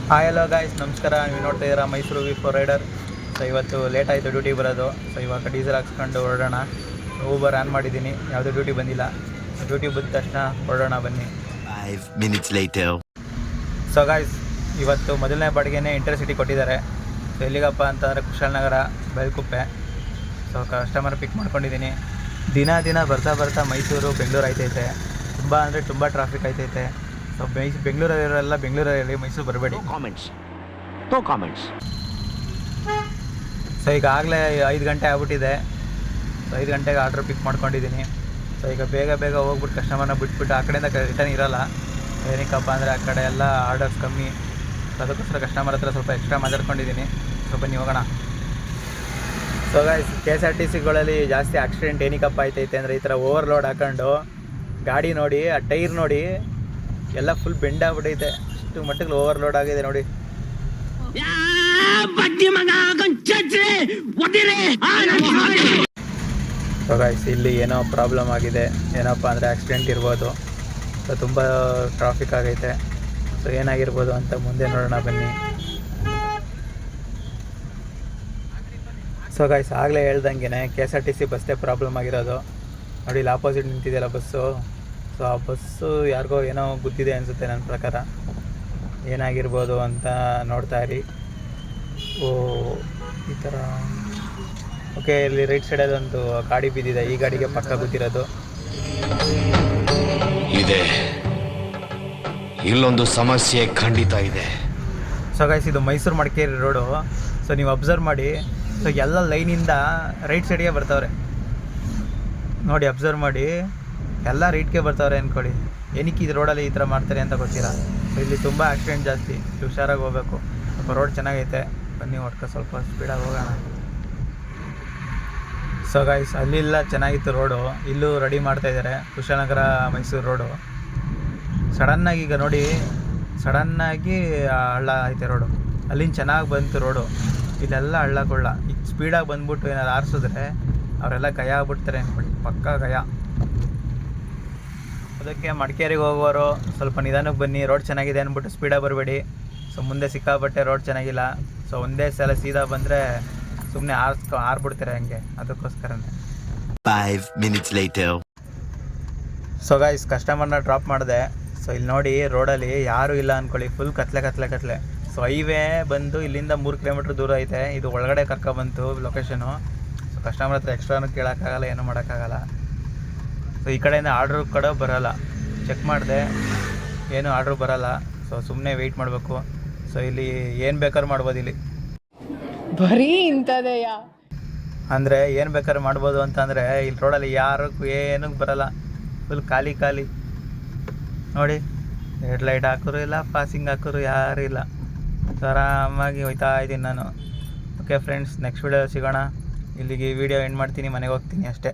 Hi hello guys, ನಮಸ್ಕಾರ. ನೀವು ನೋಡ್ತಾ ಇದ್ದೀರಾ ಮೈಸೂರು V4 ರೈಡರ್. ಸೊ ಇವತ್ತು ಲೇಟ್ ಆಯಿತು ಡ್ಯೂಟಿಗೆ ಬರೋದು. ಸೊ ಇವಾಗ ಡೀಸೆಲ್ ಹಾಕ್ಸ್ಕೊಂಡು ಹೊರಡೋಣ. ಊಬರ್ ಆನ್ ಮಾಡಿದ್ದೀನಿ, ಯಾವುದೇ ಡ್ಯೂಟಿ ಬಂದಿಲ್ಲ. ಡ್ಯೂಟಿ ಬಂದ ತಕ್ಷಣ ಹೊರಡೋಣ ಬನ್ನಿ. 5 minutes later. ಸೊ ಗಾಯ್ಸ್, ಇವತ್ತು ಮೊದಲನೇ ಬಾಡಿಗೆನೇ ಇಂಟರ್ಸಿಟಿ ಕೊಟ್ಟಿದ್ದಾರೆ. ಸೊ ಎಲ್ಲಿಗಪ್ಪ ಅಂತಂದರೆ ಕುಶಾಲನಗರ, ಬೈಲ್ಕುಪ್ಪೆ. ಸೊ ಕಸ್ಟಮರ್ ಪಿಕ್ ಮಾಡ್ಕೊಂಡಿದ್ದೀನಿ. ದಿನ ಬರ್ತಾ ಮೈಸೂರು ಬೆಂಗಳೂರು ಆಯ್ತೈತೆ. ತುಂಬ ಅಂದರೆ ತುಂಬ ಟ್ರಾಫಿಕ್ ಆಯ್ತೈತೆ. ಸೊ ಬೆಂಗಳೂರಲ್ಲಿರೋರೆಲ್ಲ ಬೆಂಗಳೂರಲ್ಲಿ, ಮೈಸೂರು ಬರಬೇಡಿ. No comments. ಸೊ ಈಗಾಗಲೇ 5 ಗಂಟೆ ಆಗ್ಬಿಟ್ಟಿದೆ. ಸೊ 5 ಗಂಟೆಗೆ ಆರ್ಡ್ರ್ ಪಿಕ್ ಮಾಡ್ಕೊಂಡಿದ್ದೀನಿ. ಸೊ ಈಗ ಬೇಗ ಹೋಗ್ಬಿಟ್ಟು ಕಸ್ಟಮರ್ನ ಬಿಟ್ಬಿಟ್ಟು ಆ ಕಡೆಯಿಂದ ರಿಟರ್ನ್ ಇರೋಲ್ಲ. ಏನಕ್ಕಪ್ಪ ಅಂದರೆ ಆ ಕಡೆ ಎಲ್ಲ ಆರ್ಡರ್ಸ್ ಕಮ್ಮಿ. ಸೊ ಅದಕ್ಕೋಸ್ಕರ ಕಸ್ಟಮರ್ ಹತ್ರ ಸ್ವಲ್ಪ ಎಕ್ಸ್ಟ್ರಾ ಮಾತಾಡ್ಕೊಂಡಿದ್ದೀನಿ. ಸೊ ಬನ್ನಿ ಹೋಗೋಣ. ಸೊ ಗಾಯ್ಸ್, KSRTCಗಳಲ್ಲಿ ಜಾಸ್ತಿ ಆಕ್ಸಿಡೆಂಟ್ ಏನಕ್ಕಪ್ಪ ಆಯ್ತೈತೆ ಅಂದರೆ, ಈ ಥರ ಓವರ್ಲೋಡ್ ಹಾಕೊಂಡು ಗಾಡಿ ನೋಡಿ, ಆ ಟೈರ್ ನೋಡಿ ಎಲ್ಲ ಫುಲ್ ಬೆಂಡ್ ಆಗ್ಬಿಟ್ಟೈತೆ. ಅಷ್ಟು ಮಟ್ಟಿಗೆ ಓವರ್ಲೋಡ್ ಆಗಿದೆ ನೋಡಿ. ಸೊ ಗಾಯ್ಸ್, ಇಲ್ಲಿ ಏನೋ ಪ್ರಾಬ್ಲಮ್ ಆಗಿದೆ. ಏನಪ್ಪ ಅಂದರೆ ಆಕ್ಸಿಡೆಂಟ್ ಇರ್ಬೋದು. ಸೊ ತುಂಬ ಟ್ರಾಫಿಕ್ ಆಗೈತೆ. ಸೊ ಏನಾಗಿರ್ಬೋದು ಅಂತ ಮುಂದೆ ನೋಡೋಣ ಬನ್ನಿ. ಸೊ ಗಾಯ್ಸ್, ಆಗಲೇ ಹೇಳ್ದಂಗೆ KSRTC ಬಸ್ಸೇ ಪ್ರಾಬ್ಲಮ್ ಆಗಿರೋದು. ನೋಡಿ, ಇಲ್ಲಿ ಆಪೋಸಿಟ್ ನಿಂತಿದೆಯಲ್ಲ ಬಸ್ಸು. ಸೊ ಆ ಬಸ್ಸು ಯಾರಿಗೋ ಏನೋ ಗುದ್ದಿದೆ ಅನಿಸುತ್ತೆ ನನ್ನ ಪ್ರಕಾರ. ಏನಾಗಿರ್ಬೋದು ಅಂತ ನೋಡ್ತಾ ಇರಿ. ಓ, ಈ ಥರ ಓಕೆ. ಇಲ್ಲಿ ರೈಟ್ ಸೈಡಲ್ಲಿ ಒಂದು ಗಾಡಿ ಬಿದ್ದಿದೆ. ಈ ಗಾಡಿಗೆ ಪಕ್ಕ ಗೊತ್ತಿರೋದು ಇದೆ. ಇಲ್ಲೊಂದು ಸಮಸ್ಯೆ ಖಂಡಿತ ಇದೆ. ಸೊ ಗೈಸ್, ಇದು ಮೈಸೂರು ಮಡಿಕೇರಿ ರೋಡು. ಸೊ ನೀವು ಅಬ್ಸರ್ವ್ ಮಾಡಿ. ಸೊ ಎಲ್ಲ ಲೈನಿಂದ ರೈಟ್ ಸೈಡ್ಗೆ ಬರ್ತಾವ್ರೆ ನೋಡಿ. ಅಬ್ಸರ್ವ್ ಮಾಡಿ, ಎಲ್ಲ ರೈಟ್ಗೆ ಬರ್ತಾವ್ರೆ ಅಂದ್ಕೊಳ್ಳಿ. ಏನಕ್ಕೆ ಇದು ರೋಡಲ್ಲಿ ಈ ಥರ ಮಾಡ್ತಾರೆ ಅಂತ ಗೊತ್ತಿಲ್ಲ. ಸೊ ಇಲ್ಲಿ ತುಂಬ ಆಕ್ಸಿಡೆಂಟ್ ಜಾಸ್ತಿ. ಹುಷಾರಾಗಿ ಹೋಗಬೇಕು. ಸ್ವಲ್ಪ ರೋಡ್ ಚೆನ್ನಾಗೈತೆ. ಬನ್ನಿ ಸ್ವಲ್ಪ ಸ್ಪೀಡಾಗಿ ಹೋಗೋಣ. ಸೊ ಗೈಸ್, ಅಲ್ಲಿಲ್ಲ ಚೆನ್ನಾಗಿತ್ತು ರೋಡು. ಇಲ್ಲೂ ರೆಡಿ ಮಾಡ್ತಾಯಿದ್ದಾರೆ. ಕುಶಾಲನಗರ ಮೈಸೂರು ರೋಡು ಸಡನ್ನಾಗಿ ಈಗ ನೋಡಿ, ಸಡನ್ನಾಗಿ ಹಳ್ಳ ಐತೆ ರೋಡು. ಅಲ್ಲಿಂದ ಚೆನ್ನಾಗಿ ಬಂತು ರೋಡು. ಇಲ್ಲೆಲ್ಲ ಹಳ್ಳ ಕೊಳ್ಳ. ಈಗ ಸ್ಪೀಡಾಗಿ ಬಂದ್ಬಿಟ್ಟು ಏನಾದ್ರು ಆರಿಸಿದ್ರೆ ಅವರೆಲ್ಲ ಗಯ ಆಗ್ಬಿಡ್ತಾರೆ ಅಂದ್ಬಿಡಿ, ಪಕ್ಕಾ ಗಯ. ಅದಕ್ಕೆ ಮಡಿಕೇರಿಗೆ ಹೋಗೋರು ಸ್ವಲ್ಪ ನಿಧಾನಕ್ಕೆ ಬನ್ನಿ. ರೋಡ್ ಚೆನ್ನಾಗಿದೆ ಅಂದ್ಬಿಟ್ಟು ಸ್ಪೀಡಾಗಿ ಬರಬೇಡಿ. ಸೊ ಮುಂದೆ ಸಿಕ್ಕಾಬಟ್ಟೆ ರೋಡ್ ಚೆನ್ನಾಗಿಲ್ಲ. ಸೊ ಒಂದೇ ಸಲ ಸೀದಾ ಬಂದರೆ ಸುಮ್ಮನೆ ಆರ್ಬಿಡ್ತಾರೆ ಹಂಗೆ. ಅದಕ್ಕೋಸ್ಕರನೇ. 5 minutes later. ಸೊ ಗೈಸ್, ಕಸ್ಟಮರ್ನ ಡ್ರಾಪ್ ಮಾಡಿದೆ. ಸೊ ಇಲ್ಲಿ ನೋಡಿ, ರೋಡಲ್ಲಿ ಯಾರೂ ಇಲ್ಲ ಅಂದ್ಕೊಳ್ಳಿ. ಫುಲ್ ಕತ್ಲೆ. ಸೊ ಹೈವೇ ಬಂದು ಇಲ್ಲಿಂದ 3 ಕಿಲೋಮೀಟ್ರ್ ದೂರ ಐತೆ. ಇದು ಒಳಗಡೆ ಕರ್ಕೊಬಂತು ಲೊಕೇಶನು. ಸೊ ಕಸ್ಟಮರ್ ಹತ್ರ ಎಕ್ಸ್ಟ್ರಾನು ಕೇಳೋಕ್ಕಾಗಲ್ಲ, ಏನೂ ಮಾಡೋಕ್ಕಾಗಲ್ಲ. ಸೊ ಈ ಕಡೆಯಿಂದ ಆರ್ಡ್ರು ಕೂಡ ಬರೋಲ್ಲ. ಚೆಕ್ ಮಾಡಿದೆ, ಏನು ಆರ್ಡ್ರು ಬರೋಲ್ಲ. ಸೊ ಸುಮ್ಮನೆ ವೆಯ್ಟ್ ಮಾಡಬೇಕು. ಸೊ ಇಲ್ಲಿ ಏನು ಬೇಕಾದ್ರೂ ಮಾಡ್ಬೋದು. ಇಲ್ಲಿ ಬರೀ ಇಂಥದೆಯಾ ಅಂದರೆ ಏನು ಬೇಕಾದ್ರೂ ಮಾಡ್ಬೋದು ಅಂತಂದರೆ, ಇಲ್ಲಿ ರೋಡಲ್ಲಿ ಯಾರು ಏನೂ ಬರೋಲ್ಲ. ಫುಲ್ ಖಾಲಿ ನೋಡಿ. ರೆಡ್ ಲೈಟ್ ಹಾಕೋರು ಇಲ್ಲ, ಪಾಸಿಂಗ್ ಹಾಕೋರು ಯಾರೂ ಇಲ್ಲ. ಸೊ ಆರಾಮಾಗಿ ಹೋಯ್ತಾ ಇದ್ದೀನಿ ನಾನು. ಓಕೆ ಫ್ರೆಂಡ್ಸ್, ನೆಕ್ಸ್ಟ್ ವೀಡಿಯೋ ಸಿಗೋಣ. ಇಲ್ಲಿಗೆ ಈ ವಿಡಿಯೋ ಎಂಡ್ ಮಾಡ್ತೀನಿ. ಮನೆಗೆ ಹೋಗ್ತೀನಿ ಅಷ್ಟೇ.